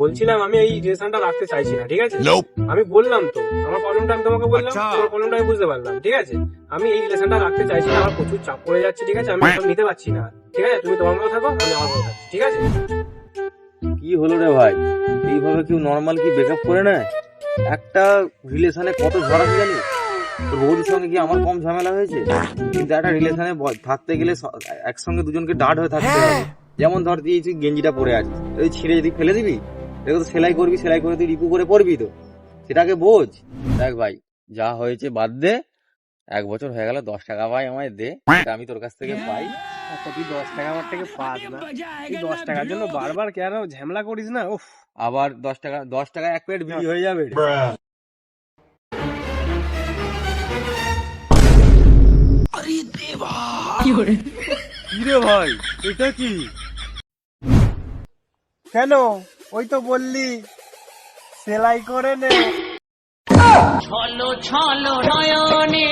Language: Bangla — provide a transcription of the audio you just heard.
বলছিলাম আমি এই রিলেশনটা রাখতে চাইছি না, ঠিক আছে? আমি বললাম তো আমার প্রবলেমটা, আমি তোমাকে বললাম তোমার প্রবলেমটা আমি বুঝতে পারলাম, ঠিক আছে? আমি এই রিলেশনটা রাখতে চাইছি না, আমার প্রচুর চাপ পড়ে যাচ্ছে, ঠিক আছে? আমি এখন নিতে পারছি না, ঠিক আছে? তুমি তোমার মতো থাকো, আমি আমার মতো থাকছি, ঠিক আছে? কি হলো রে ভাই? এইভাবে কেউ নর্মাল কি ব্রেকআপ করে নেয়? একটা রিলেশনে কত ঝড় আছে জানিস? তোর বৌদির সঙ্গে কি আমার কম ঝামেলা হয়েছে? কিন্তু একটা রিলেশনে থাকতে গেলে একসঙ্গে দুজনকে ডার্ট হয়ে থাকতে হবে। যেমন ধর তুই গেঞ্জিটা পরে আছিস, তুই ছিঁড়ে যদি ফেলে দিবি, এটা তো সেলাই করবি, সেলাই করে তুই রিপু করে পরবি তো, সেটাকে বোঝ। দেখ ভাই, যা হয়েছে বাদ দে। 1 বছর হয়ে গেল, 10 টাকা ভাই আমায় দে, এটা আমি তোর কাছ থেকে পাই। আচ্ছা তুই 10 টাকা আমার থেকে পাস না, তুই 10 টাকার জন্য বারবার কেন ঝামেলা করিস না? উফ। আবার 10 টাকা, 10 টাকা এক প্লেট বিড়ি হয়ে যাবে রে। কি রে ভাই, এটা কি? কেন? ওই তো বললি সেলাই করে নে। ছলো ছলো নয়নে